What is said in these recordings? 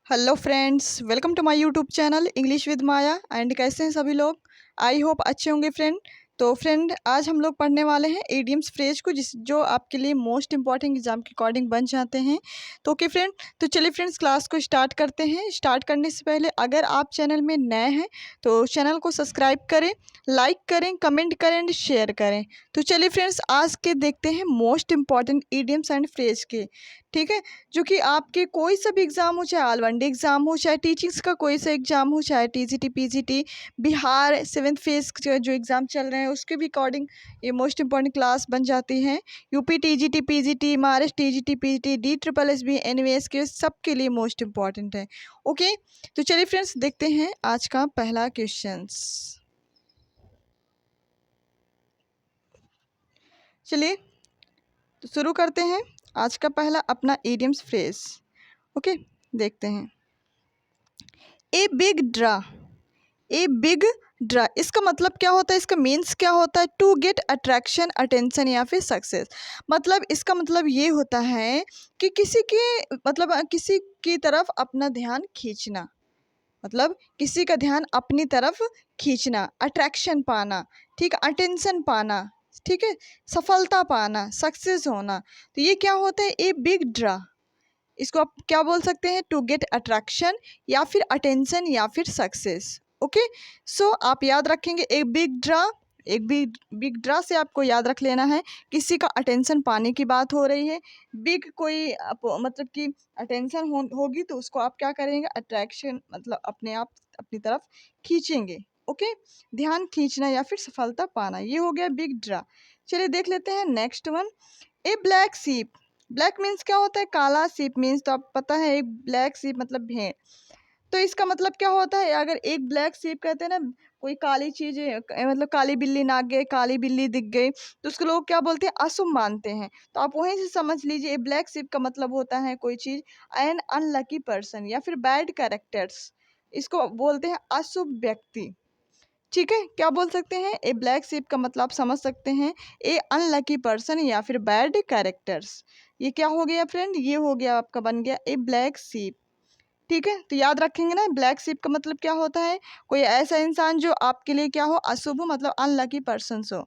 Hello friends, welcome to my YouTube channel English with Maya. And कैसे हैं सभी लोग? आई होप अच्छे होंगे फ्रेंड। तो फ्रेंड, आज हम लोग पढ़ने वाले हैं इडियम्स फ्रेज को, जो आपके लिए मोस्ट इंपॉर्टेंट एग्जाम के अकॉर्डिंग बन जाते हैं। तो ओके फ्रेंड, तो चलिए फ्रेंड्स, क्लास को स्टार्ट करते हैं। स्टार्ट करने से पहले अगर आप चैनल में नए हैं तो चैनल को सब्सक्राइब करें, लाइक करें, कमेंट करें एंड शेयर करें। तो चलिए फ्रेंड्स, आज के देखते हैं most important idioms and phrase के। ठीक है, जो कि आपके कोई सा भी एग्ज़ाम हो, चाहे ऑल वन डे एग्ज़ाम हो, चाहे टीचिंग्स का कोई सा एग्ज़ाम हो, चाहे TGT PGT Bihar 7th phase जो एग्ज़ाम चल रहे हैं उसके भी अकॉर्डिंग ये मोस्ट इंपॉर्टेंट क्लास बन जाती हैं। UP TGT PGT, Maharashtra TGT PGT, DSSB NVS के सबके लिए मोस्ट इंपॉर्टेंट है। ओके, तो चलिए फ्रेंड्स, देखते हैं आज का पहला क्वेश्चंस। चलिए तो शुरू करते हैं आज का पहला अपना इडियम्स फ्रेज। ओके, देखते हैं। A big draw, a big draw, इसका मतलब क्या होता है, इसका मीन्स क्या होता है? टू गेट अट्रैक्शन, अटेंशन या फिर सक्सेस। मतलब इसका मतलब ये होता है कि किसी के मतलब किसी की तरफ अपना ध्यान खींचना, मतलब किसी का ध्यान अपनी तरफ खींचना, अट्रैक्शन पाना, ठीक, अटेंशन पाना, ठीक है, सफलता पाना, सक्सेस होना। तो ये क्या होता है? A big draw. इसको आप क्या बोल सकते हैं? टू गेट अट्रैक्शन या फिर अटेंशन या फिर सक्सेस। ओके, सो आप याद रखेंगे एक बिग ड्रा। एक बिग बिग ड्रा से आपको याद रख लेना है किसी का अटेंशन पाने की बात हो रही है। बिग कोई मतलब कि अटेंशन होगी तो उसको आप क्या करेंगे? अट्रैक्शन, मतलब अपने आप अपनी तरफ खींचेंगे। ओके, ध्यान खींचना या फिर सफलता पाना, ये हो गया बिग ड्रा। चलिए देख लेते हैं नेक्स्ट वन। ए ब्लैक सीप। ब्लैक मीन्स क्या होता है? काला। सीप मीन्स तो आप पता है, एक ब्लैक सीप मतलब भेड़। तो इसका मतलब क्या होता है? अगर एक ब्लैक सीप कहते हैं ना, कोई काली चीज़ मतलब काली बिल्ली नाग गए, काली बिल्ली दिख गई, तो उसको लोग क्या बोलते हैं? अशुभ मानते हैं। तो आप वहीं से समझ लीजिए ब्लैक सीप का मतलब होता है कोई चीज़, एन अनलकी पर्सन या फिर बैड कैरेक्टर्स, इसको बोलते हैं अशुभ व्यक्ति। ठीक है, क्या बोल सकते हैं? ए ब्लैक शिप का मतलब आप समझ सकते हैं, ए अनलकी पर्सन या फिर बैड कैरेक्टर्स। ये क्या हो गया फ्रेंड? ये हो गया आपका, बन गया ए ब्लैक शिप। ठीक है, तो याद रखेंगे ना, ब्लैक शिप का मतलब क्या होता है? कोई ऐसा इंसान जो आपके लिए क्या हो? अशुभ हो, मतलब अनलकी पर्सन हो।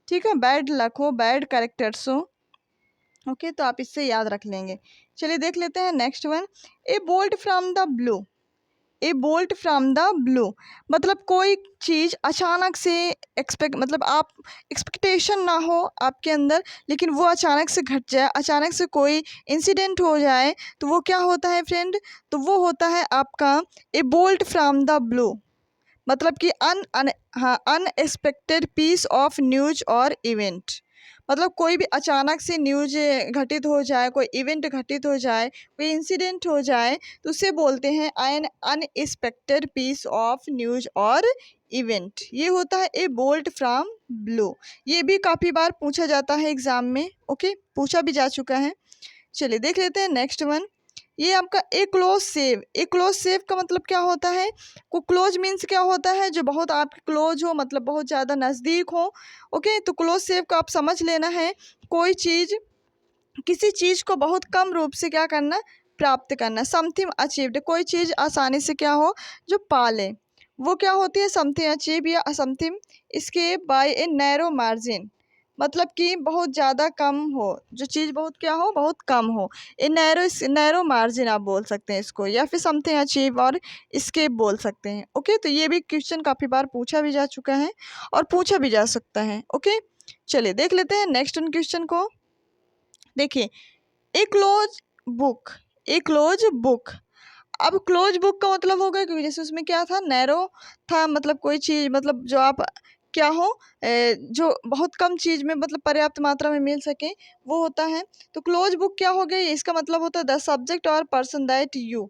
ठीक है, बैड लक हो, बैड कैरेक्टर्स हो। ओके, तो आप इससे याद रख लेंगे। चलिए देख लेते हैं next one. A bolt from the blue. A bolt from the blue, मतलब कोई चीज़ अचानक से मतलब आप एक्सपेक्टेशन ना हो आपके अंदर, लेकिन वो अचानक से घट जाए, अचानक से कोई इंसिडेंट हो जाए, तो वो क्या होता है फ्रेंड? तो वो होता है आपका ए बोल्ट फ्रॉम द ब्लू। मतलब कि हाँ, अनएक्सपेक्टेड पीस ऑफ न्यूज और इवेंट। मतलब कोई भी अचानक से न्यूज घटित हो जाए, कोई इवेंट घटित हो जाए, कोई इंसिडेंट हो जाए, तो उसे बोलते हैं an unexpected piece of news और इवेंट। ये होता है ए बोल्ट फ्रॉम ब्लू। ये भी काफ़ी बार पूछा जाता है एग्जाम में। ओके, पूछा भी जा चुका है। चलिए देख लेते हैं नेक्स्ट वन। ये आपका ए क्लोज सेव। ए क्लोज सेव का मतलब क्या होता है? को क्लोज मीन्स क्या होता है? जो बहुत आपके क्लोज हो, मतलब बहुत ज़्यादा नज़दीक हो। ओके, तो क्लोज सेव का आप समझ लेना है कोई चीज़, किसी चीज़ को बहुत कम रूप से क्या करना? प्राप्त करना। समथिंग अचीव्ड, कोई चीज़ आसानी से क्या हो? जो पा ले, वो क्या होती है? समथिंग अचीव या something escape by a narrow margin. मतलब कि बहुत ज़्यादा कम हो, जो चीज़ बहुत क्या हो? बहुत कम हो। ए नैरो, नैरो मार्जिन आप बोल सकते हैं इसको, या फिर समथिंग अचीव और एस्केप बोल सकते हैं। ओके, तो ये भी क्वेश्चन काफ़ी बार पूछा भी जा चुका है और पूछा भी जा सकता है। ओके, चलिए देख लेते हैं नेक्स्ट क्वेश्चन को। देखिए, ए क्लोज बुक। ए क्लोज बुक, अब क्लोज बुक का मतलब होगा कि जैसे उसमें क्या था? नैरो था, मतलब कोई चीज़, मतलब जो आप क्या हो, जो बहुत कम चीज़ में मतलब पर्याप्त मात्रा में मिल सके, वो होता है। तो क्लोज बुक क्या हो गया? इसका मतलब होता है द सब्जेक्ट और पर्सन दैट यू,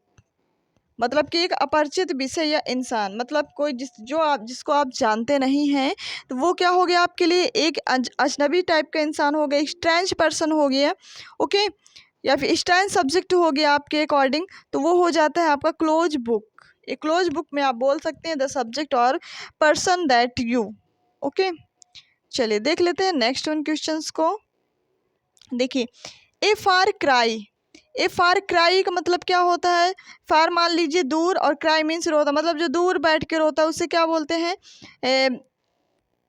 मतलब कि एक अपरिचित विषय या इंसान, मतलब कोई जिसको आप जानते नहीं हैं, तो वो क्या हो गया आपके लिए? एक अजनबी टाइप का इंसान हो गया, स्ट्रेंज पर्सन हो गया। ओके, या फिर स्ट्रेंज सब्जेक्ट हो गया आपके अकॉर्डिंग, तो वो हो जाता है आपका क्लोज बुक। एक क्लोज बुक में आप बोल सकते हैं द सब्जेक्ट और पर्सन दैट यू। ओके, चलिए देख लेते हैं नेक्स्ट वन क्वेश्चंस को। देखिए, ए फार क्राई। ए फार क्राई का मतलब क्या होता है? फार मान लीजिए दूर, और क्राई मीन्स रोता, मतलब जो दूर बैठ के रोता है उसे क्या बोलते हैं?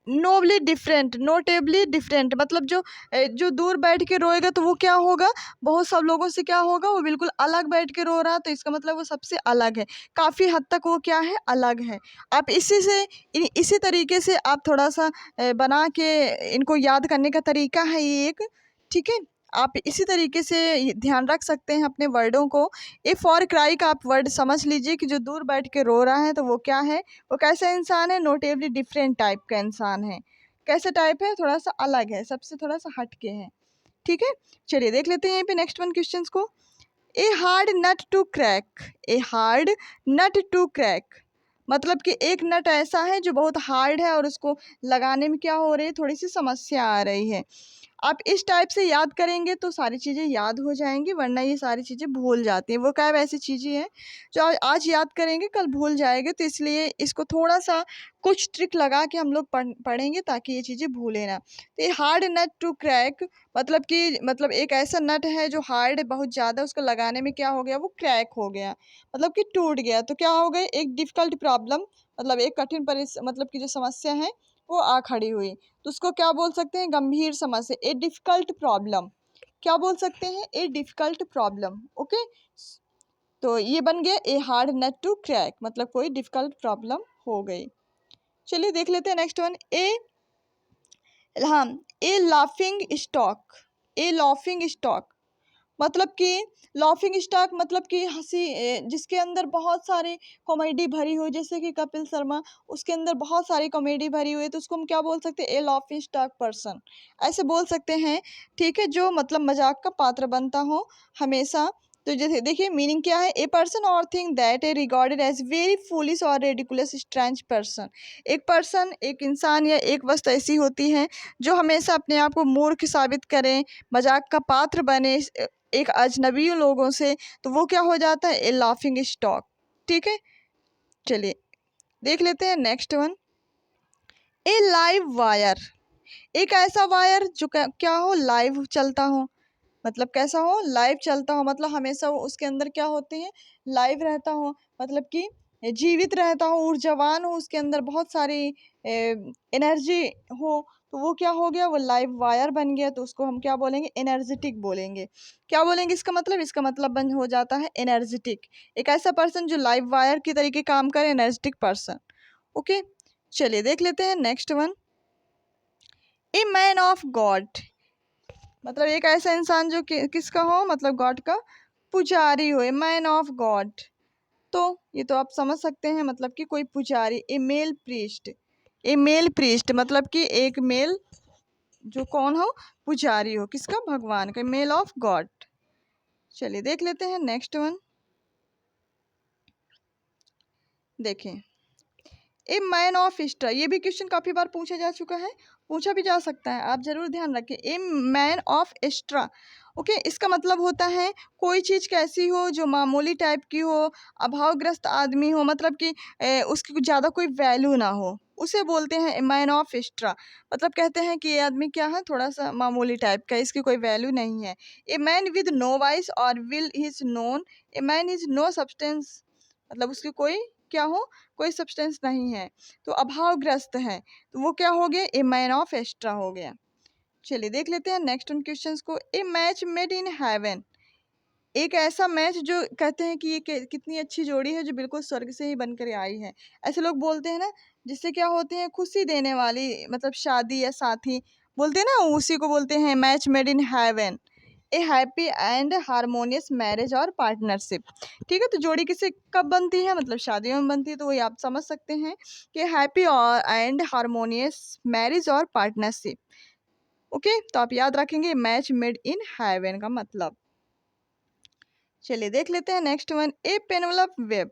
नोबली डिफरेंट, नोटेबली डिफरेंट, मतलब जो दूर बैठ के रोएगा तो वो क्या होगा? बहुत सब लोगों से क्या होगा? वो बिल्कुल अलग बैठ के रो रहा है, तो इसका मतलब वो सबसे अलग है, काफ़ी हद तक वो क्या है? अलग है। आप इसी तरीके से आप थोड़ा सा बना के इनको याद करने का तरीका है ये एक, ठीक है? आप इसी तरीके से ध्यान रख सकते हैं अपने वर्डों को। ए फॉर क्राई का आप वर्ड समझ लीजिए कि जो दूर बैठ के रो रहा है तो वो क्या है? वो कैसा इंसान है? नोटेबली डिफरेंट टाइप का इंसान है। कैसा टाइप है? थोड़ा सा अलग है, सबसे थोड़ा सा हट के है, ठीक है? चलिए देख लेते हैं यहाँ पे नेक्स्ट वन क्वेश्चंस को। A hard nut to crack, a hard nut to crack, मतलब कि एक नट ऐसा है जो बहुत हार्ड है और उसको लगाने में क्या हो रही है? थोड़ी सी समस्या आ रही है। आप इस टाइप से याद करेंगे तो सारी चीज़ें याद हो जाएंगी, वरना ये सारी चीज़ें भूल जाती हैं। वो क्या ऐसी चीज़ें हैं जो आज याद करेंगे कल भूल जाएंगे, तो इसलिए इसको थोड़ा सा कुछ ट्रिक लगा के हम लोग पढ़ेंगे ताकि ये चीज़ें भूलें ना। तो ये हार्ड नट टू क्रैक मतलब एक ऐसा नट है जो हार्ड है बहुत ज़्यादा, उसको लगाने में क्या हो गया? वो क्रैक हो गया, मतलब कि टूट गया, तो क्या हो गया? एक डिफ़िकल्ट प्रॉब्लम, मतलब एक कठिन मतलब की जो समस्या है वो आ खड़ी हुई, तो उसको क्या बोल सकते हैं? गंभीर समस्या, ए डिफ़िकल्ट प्रॉब्लम। क्या बोल सकते हैं? A difficult problem, okay? तो ये बन गया a hard nut to crack, मतलब कोई डिफ़िकल्ट प्रॉब्लम हो गई। चलिए देख लेते हैं नेक्स्ट वन। हाँ, ए लाफिंग स्टॉक, ए लाफिंग स्टॉक, मतलब कि लाफिंग स्टॉक मतलब कि जिसके अंदर बहुत सारी कॉमेडी भरी हुई, जैसे कि कपिल शर्मा, उसके अंदर बहुत सारी कॉमेडी भरी हुई है, तो उसको हम क्या बोल सकते हैं? ए लाफिंग स्टॉक पर्सन, ऐसे बोल सकते हैं, ठीक है? जो मतलब मजाक का पात्र बनता हो हमेशा। तो जैसे देखिए मीनिंग क्या है? ए पर्सन और thing that a regarded as very foolish और रेडिकुलस स्ट्रेंज पर्सन, एक पर्सन, एक इंसान या एक वस्तु ऐसी होती है जो हमेशा अपने आप को मूर्ख साबित करें, मजाक का पात्र बने एक अजनबी लोगों से, तो वो क्या हो जाता है? ए लाफिंग स्टॉक, ठीक है? चलिए देख लेते हैं नेक्स्ट वन। ए लाइव वायर, एक ऐसा वायर जो क्या हो? लाइव चलता हो, मतलब कैसा हो? लाइव चलता हो, मतलब हमेशा वो उसके अंदर क्या होते हैं? लाइव रहता हो, मतलब कि जीवित रहता हो, ऊर्जावान हो, उसके अंदर बहुत सारी एनर्जी हो, तो वो क्या हो गया? वो लाइव वायर बन गया, तो उसको हम क्या बोलेंगे? एनर्जेटिक बोलेंगे। क्या बोलेंगे इसका मतलब बन हो जाता है एनर्जेटिक, एक ऐसा पर्सन जो लाइव वायर की तरीके काम करे, एनर्जेटिक पर्सन, ओके? चलिए देख लेते हैं next one. A man of God, मतलब एक ऐसा इंसान जो किसका हो? मतलब गॉड का पुजारी हो, ए मैन ऑफ गॉड, तो ये तो आप समझ सकते हैं, मतलब कि कोई पुजारी, ए मेल प्रीस्ट, ए मेल प्रीस्ट मतलब कि एक मेल जो कौन हो? पुजारी हो, किसका? भगवान का, मेल ऑफ गॉड। चलिए देख लेते हैं नेक्स्ट वन। देखें, ए मैन ऑफ स्टार, ये भी क्वेश्चन काफ़ी बार पूछा जा चुका है, पूछा भी जा सकता है, आप ज़रूर ध्यान रखें। A man of extra, okay? इसका मतलब होता है कोई चीज़ कैसी हो जो मामूली टाइप की हो, अभावग्रस्त आदमी हो, मतलब कि उसकी कुछ ज़्यादा कोई वैल्यू ना हो, उसे बोलते हैं मैन ऑफ एक्स्ट्रा। मतलब कहते हैं कि ये आदमी क्या है? थोड़ा सा मामूली टाइप का, इसकी कोई वैल्यू नहीं है। A man with no voice और will is known, a man is no substance, मतलब उसकी कोई क्या हो? कोई सब्सटेंस नहीं है, तो अभावग्रस्त है, तो वो क्या हो गया? ए मैन ऑफ एक्स्ट्रा हो गया। चलिए देख लेते हैं नेक्स्ट उन क्वेश्चंस को। ए मैच मेड इन हेवन, एक ऐसा मैच जो कहते हैं कि ये कितनी अच्छी जोड़ी है जो बिल्कुल स्वर्ग से ही बनकर आई है, ऐसे लोग बोलते हैं ना, जिससे क्या होते हैं? खुशी देने वाली, मतलब शादी या साथी बोलते हैं ना, उसी को बोलते हैं match made in heaven. A happy and harmonious marriage और पार्टनरशिप, ठीक है? तो जोड़ी किसे कब बनती है? मतलब शादियों में बनती है, तो वही आप समझ सकते हैं कि हैप्पी और एंड हारमोनियस मैरिज और पार्टनरशिप, ओके? तो आप याद रखेंगे मैच मेड इन हेवन का मतलब। चलिए देख लेते हैं नेक्स्ट वन। ए पेनवलप वेब,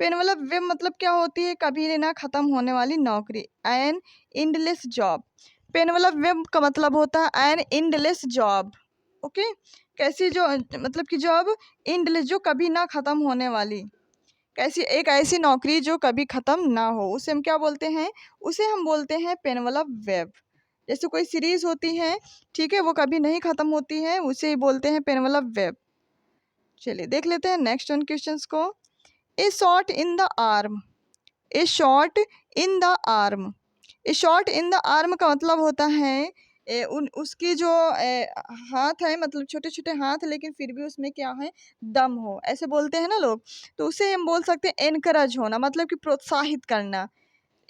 पेनवलप वेब मतलब क्या होती है? कभी ना ख़त्म होने वाली नौकरी, एन इंडलेस जॉब। पेनवलप वेब का मतलब होता है एन इंडलेस जॉब, ओके? कैसी जो मतलब कि जॉब इंडलेस, जो कभी ना ख़त्म होने वाली, कैसी? एक ऐसी नौकरी जो कभी ख़त्म ना हो, उसे हम क्या बोलते हैं? उसे हम बोलते हैं पेनवलप वेब। जैसे कोई सीरीज़ होती है, ठीक है, वो कभी नहीं ख़त्म होती है, उसे ही बोलते हैं पेनवलप वेब। चलिए देख लेते हैं नेक्स्ट वन क्वेश्चंस को। A shot in the arm, a shot in the arm, a shot in the arm का मतलब होता है उसकी जो हाथ है, मतलब छोटे छोटे हाथ, लेकिन फिर भी उसमें क्या है, दम हो, ऐसे बोलते हैं ना लोग। तो उसे हम बोल सकते हैं एनकरेज होना, मतलब कि प्रोत्साहित करना।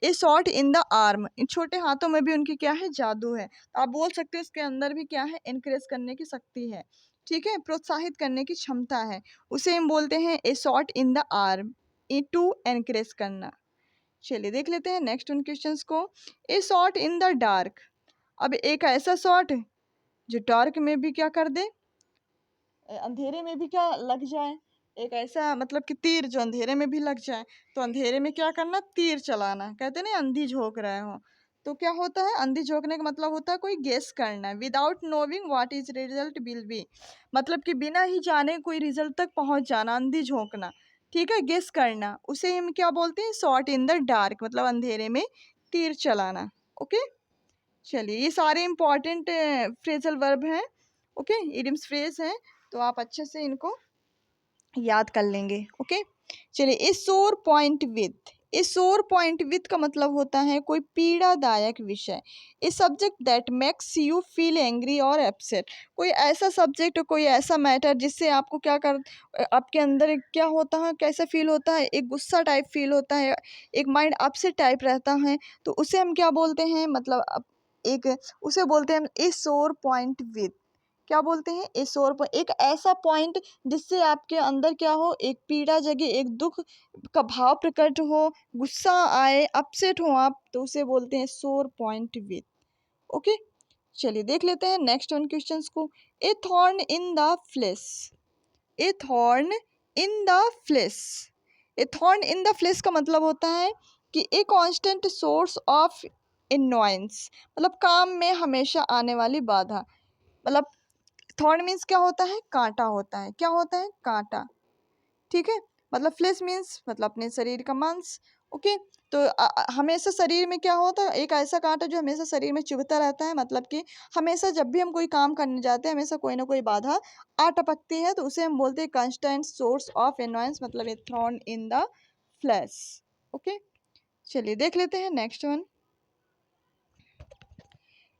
ए शॉट इन द आर्म, इन छोटे हाथों में भी उनकी क्या है, जादू है। तो आप बोल सकते हैं उसके अंदर भी क्या है, एनकरेज करने की शक्ति है, ठीक है, प्रोत्साहित करने की क्षमता है। उसे हम बोलते हैं a shot in the arm, a to encourage करना। चलिए देख लेते हैं नेक्स्ट उन क्वेश्चंस को। A shot in the dark, अब एक ऐसा शॉट जो डार्क में भी क्या कर दे, अंधेरे में भी क्या लग जाए। एक ऐसा मतलब कि तीर जो अंधेरे में भी लग जाए, तो अंधेरे में क्या करना, तीर चलाना, कहते नहीं अंधी झोंक रहे हो। तो क्या होता है, अंधी झोंकने का मतलब होता है कोई गेस करना, without नोविंग what is result will be, मतलब कि बिना ही जाने कोई रिजल्ट तक पहुंच जाना, अंधी झोंकना, ठीक है, गेस करना। उसे हम क्या बोलते हैं, शॉट इन द डार्क, मतलब अंधेरे में तीर चलाना। ओके, चलिए ये सारे इंपॉर्टेंट फ्रेजल वर्ब हैं, ओके, इडियम्स फ्रेज हैं, तो आप अच्छे से इनको याद कर लेंगे। ओके, चलिए ए सोर पॉइंट विथ, ए सोर पॉइंट विथ का मतलब होता है कोई पीड़ादायक विषय। A subject that makes you feel angry और अपसेट, कोई ऐसा सब्जेक्ट, कोई ऐसा मैटर जिससे आपको क्या कर, आपके अंदर क्या होता है, कैसा फील होता है, एक गुस्सा टाइप फील होता है, एक माइंड अपसेट टाइप रहता है, तो उसे हम क्या बोलते हैं, मतलब एक, उसे बोलते हैं हम ए सोर पॉइंट विथ। क्या बोलते हैं, ए सोर पॉइंट, एक ऐसा पॉइंट जिससे आपके अंदर क्या हो, एक पीड़ा जगे, एक दुख का भाव प्रकट हो, गुस्सा आए, अपसेट हो आप, तो उसे बोलते हैं सोर पॉइंट विथ। ओके, चलिए देख लेते हैं नेक्स्ट वन क्वेश्चंस को। A thorn in the flesh, a thorn in the flesh, a thorn in the flesh का मतलब होता है कि a constant source of annoyance, मतलब काम में हमेशा आने वाली बाधा, मतलब थॉर्न मीन्स क्या होता है, कांटा होता है, क्या होता है, कांटा, ठीक है, मतलब फ्लेश मीन्स मतलब अपने शरीर का मांस। ओके, तो हमेशा शरीर में क्या होता है, एक ऐसा कांटा जो हमेशा शरीर में चुभता रहता है, मतलब कि हमेशा जब भी हम कोई काम करने जाते हैं हमेशा कोई ना कोई बाधा आ टपकती है, तो उसे हम बोलते हैं कांस्टेंट सोर्स ऑफ एनवायंस, मतलब a thorn in the flesh. Okay, चलिए देख लेते हैं next one.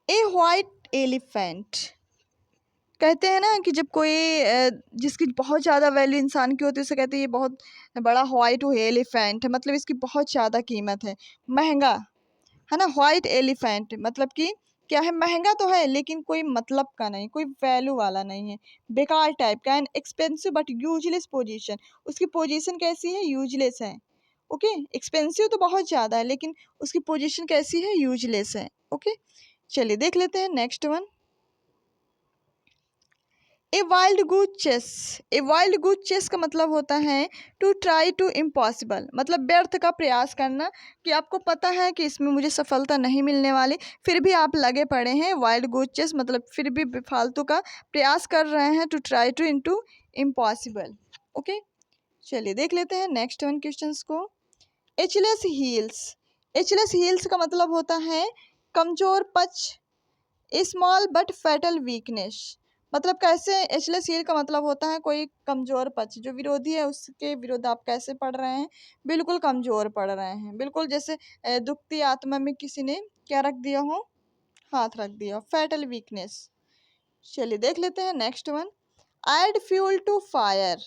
A white elephant, कहते हैं ना कि जब कोई जिसकी बहुत ज़्यादा वैल्यू इंसान की होती है, उसे कहते हैं ये बहुत बड़ा व्हाइट एलिफेंट है, मतलब इसकी बहुत ज़्यादा कीमत है, महंगा है ना। व्हाइट एलिफेंट मतलब कि क्या है, महंगा तो है लेकिन कोई मतलब का नहीं, कोई वैल्यू वाला नहीं है, बेकार टाइप का, and expensive but useless position, उसकी पोजीशन कैसी है, यूजलेस है। ओके, एक्सपेंसिव तो बहुत ज़्यादा है लेकिन उसकी पोजीशन कैसी है, यूजलेस है। ओके, चलिए देख लेते हैं next one. A wild goose chess, a wild goose chess का मतलब होता है टू ट्राई टू इम्पॉसिबल, मतलब व्यर्थ का प्रयास करना, कि आपको पता है कि इसमें मुझे सफलता नहीं मिलने वाली, फिर भी आप लगे पड़े हैं, वाइल्ड गूज चेस मतलब फिर भी फालतू का प्रयास कर रहे हैं, to try to into impossible. Okay, चलिए देख लेते हैं नेक्स्ट वन क्वेश्चंस को। एचलेस हील्स, एचलेस हील्स का मतलब होता है कमजोर पक्ष, स्मॉल बट फैटल वीकनेस, मतलब कैसे, एचलेस हील का मतलब होता है कोई कमजोर पक्ष, जो विरोधी है उसके विरुद्ध आप कैसे पढ़ रहे हैं, बिल्कुल कमजोर पढ़ रहे हैं, बिल्कुल जैसे दुखती आत्मा में किसी ने क्या रख दिया हो, हाथ रख दिया, फैटल वीकनेस। चलिए देख लेते हैं next one. Add fuel to fire,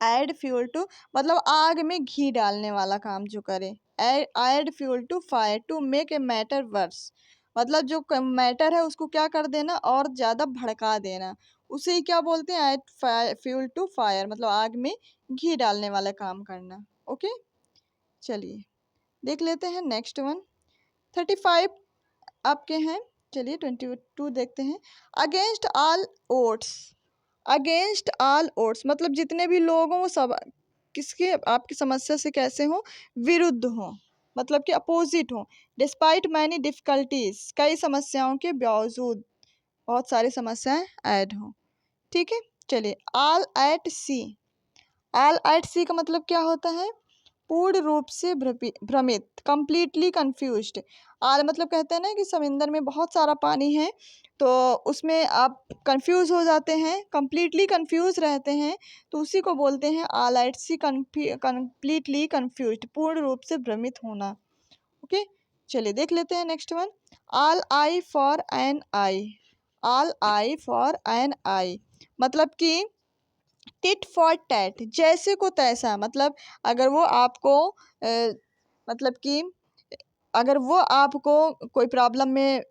add fuel to मतलब आग में घी डालने वाला काम जो करे, add fuel to fire to make a matter worse, मतलब जो मैटर है उसको क्या कर देना, और ज़्यादा भड़का देना, उसे ही क्या बोलते हैं, ऐड फ्यूल टू फायर, मतलब आग में घी डालने वाला काम करना। ओके, चलिए देख लेते हैं नेक्स्ट वन। 35 आपके हैं, चलिए 22 देखते हैं। Against all oats, against all oats मतलब जितने भी लोग हों वो सब किसके, आपकी समस्या से कैसे हों, विरुद्ध हों, मतलब कि अपोजिट हों। डिस्पाइट मैनी डिफ़िकल्टीज, कई समस्याओं के बावजूद, बहुत सारी समस्याएं ऐड हों, ठीक है। चलिए all at sea, all at sea का मतलब क्या होता है, पूर्ण रूप से भ्रमित, कंप्लीटली कंफ्यूज्ड। आल मतलब कहते हैं ना कि समंदर में बहुत सारा पानी है तो उसमें आप कंफ्यूज हो जाते हैं, कंप्लीटली कंफ्यूज रहते हैं, तो उसी को बोलते हैं आलआइटसी कंप्लीटली कंफ्यूज्ड, पूर्ण रूप से भ्रमित होना। ओके, चलिए देख लेते हैं next one. All eye for an eye, all eye for an eye मतलब कि टिट फॉर टैट, जैसे को तैसा। मतलब अगर वो आपको मतलब कि अगर वो आपको कोई प्रॉब्लम में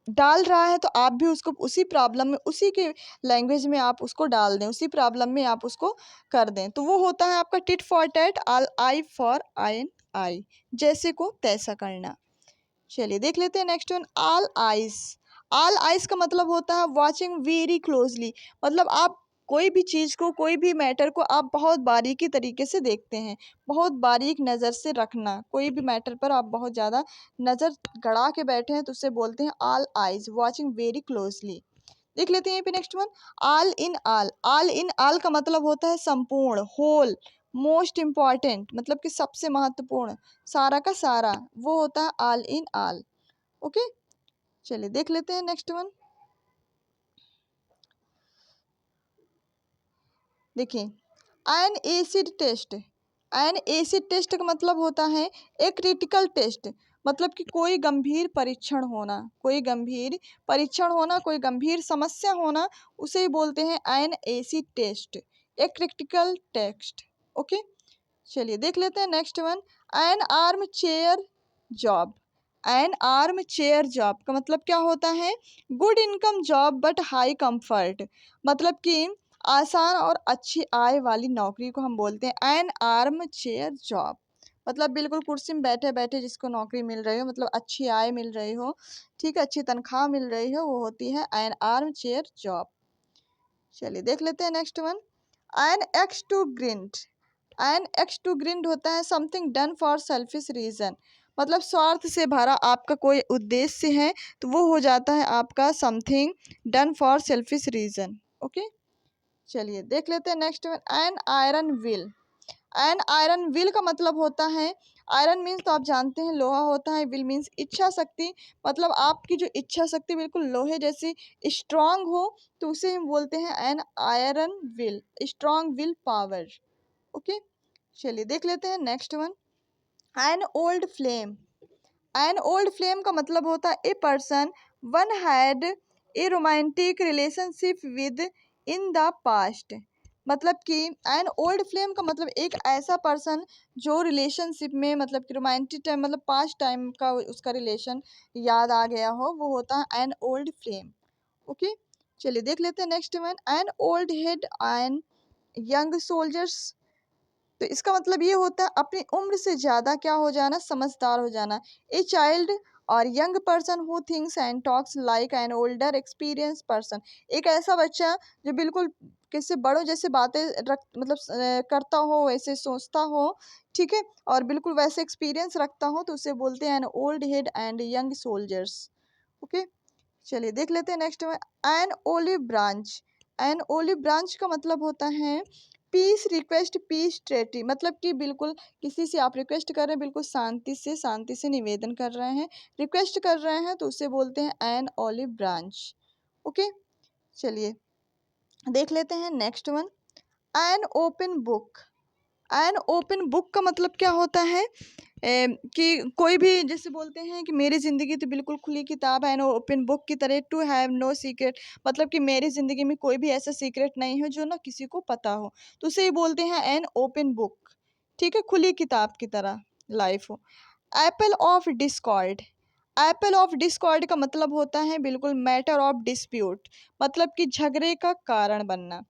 डाल रहा है तो आप भी उसको उसी प्रॉब्लम में, उसी के लैंग्वेज में आप उसको डाल दें, उसी प्रॉब्लम में आप उसको कर दें, तो वो होता है आपका tit for tat, all eye for an eye, जैसे को तैसा करना। चलिए देख लेते हैं next one. All eyes, all eyes का मतलब होता है वॉचिंग वेरी क्लोजली, मतलब आप कोई भी चीज़ को, कोई भी मैटर को आप बहुत बारीकी तरीके से देखते हैं, बहुत बारीक नज़र से रखना, कोई भी मैटर पर आप बहुत ज़्यादा नज़र गड़ा के बैठे हैं तो उससे बोलते हैं all eyes, watching very closely. देख लेते हैं यहाँ पे next one. All in all, all in all का मतलब होता है संपूर्ण, होल, मोस्ट इम्पॉर्टेंट, मतलब कि सबसे महत्वपूर्ण, सारा का सारा, वो होता है ऑल इन ऑल। ओके, चलिए देख लेते हैं नेक्स्ट वन। देखिए, an acid test, an acid test का मतलब होता है एक क्रिटिकल टेस्ट, मतलब कि कोई गंभीर परीक्षण होना, कोई गंभीर परीक्षण होना, कोई गंभीर समस्या होना, उसे ही बोलते हैं एन एसिड टेस्ट, एक क्रिटिकल टेस्ट। ओके, चलिए देख लेते हैं next one. N arm chair job, N arm chair job का मतलब क्या होता है? Good income job but high comfort, मतलब कि आसान और अच्छी आय वाली नौकरी को हम बोलते हैं एन आर्म चेयर जॉब, मतलब बिल्कुल कुर्सी में बैठे बैठे जिसको नौकरी मिल रही हो, मतलब अच्छी आय मिल रही हो, ठीक है, अच्छी तनख्वाह मिल रही हो, वो होती है एन आर्म चेयर जॉब। चलिए देख लेते हैं next one. An axe to grind, an axe to grind होता है something done for selfish reason, मतलब स्वार्थ से भरा आपका कोई उद्देश्य है तो वो हो जाता है आपका something done for selfish reason. Okay, चलिए देख लेते हैं next one. An iron will, an iron will का मतलब होता है, आयरन मीन्स तो आप जानते हैं लोहा होता है, विल मीन्स इच्छा शक्ति, मतलब आपकी जो इच्छा शक्ति बिल्कुल लोहे जैसी स्ट्रांग हो तो उसे हम बोलते हैं an iron will, strong will power. Okay, चलिए देख लेते हैं next one. An old flame, an old flame का मतलब होता है a person one had a romantic relationship with in the past, मतलब कि एन ओल्ड फ्लेम का मतलब एक ऐसा पर्सन जो रिलेशनशिप में, मतलब कि रोमांटिक टाइम, मतलब पास्ट टाइम का उसका रिलेशन याद आ गया हो, वो होता है एन ओल्ड फ्लेम। ओके, चलिए देख लेते हैं next one. An old head an young soldiers, तो इसका मतलब ये होता है अपनी उम्र से ज़्यादा क्या हो जाना, समझदार हो जाना। ए चाइल्ड और young person who thinks and talks like an older experience person, एक ऐसा बच्चा जो बिल्कुल किसी बड़ों जैसे बातें रख, मतलब करता हो, वैसे सोचता हो, ठीक है, और बिल्कुल वैसे एक्सपीरियंस रखता हो, तो उसे बोलते हैं an old head and young soldiers. Okay, चलिए देख लेते हैं नेक्स्ट में। An olive branch, an olive branch का मतलब होता है पीस रिक्वेस्ट पीस ट्रेटी, मतलब कि बिल्कुल किसी से आप रिक्वेस्ट कर रहे हैं, बिल्कुल शांति से निवेदन कर रहे हैं, रिक्वेस्ट कर रहे हैं, तो उसे बोलते हैं एन ओलिव ब्रांच। ओके, चलिए देख लेते हैं next one. An open book, an open book का मतलब क्या होता है कि कोई भी जैसे बोलते हैं कि मेरी ज़िंदगी तो बिल्कुल खुली किताब है, एन ओपन बुक की तरह, टू हैव नो सीक्रेट, मतलब कि मेरी ज़िंदगी में कोई भी ऐसा सीक्रेट नहीं है जो ना किसी को पता हो, तो उसे ही बोलते हैं एन ओपन बुक, ठीक है, खुली किताब की तरह लाइफ हो। Apple of Discord, Apple of Discord का मतलब होता है बिल्कुल मैटर ऑफ डिस्प्यूट, मतलब कि झगड़े का कारण बनना,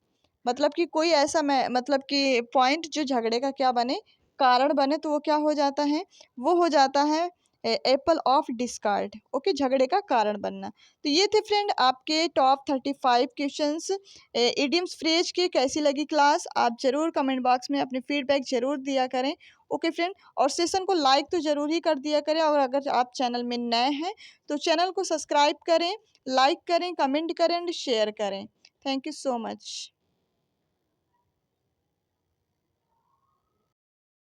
मतलब कि कोई ऐसा मतलब कि पॉइंट जो झगड़े का क्या बने, कारण बने, तो वो क्या हो जाता है, वो हो जाता है एप्पल ऑफ डिस्कार्ड। ओके, झगड़े का कारण बनना। तो ये थे फ्रेंड आपके टॉप 35 क्वेश्चंस इडियम्स फ्रेज के। कैसी लगी क्लास, आप ज़रूर कमेंट बॉक्स में अपने फीडबैक ज़रूर दिया करें। ओके फ्रेंड, और सेशन को लाइक तो ज़रूर ही कर दिया करें, और अगर आप चैनल में नए हैं तो चैनल को सब्सक्राइब करें, लाइक करें, कमेंट करें एंड शेयर करें। Thank you so much.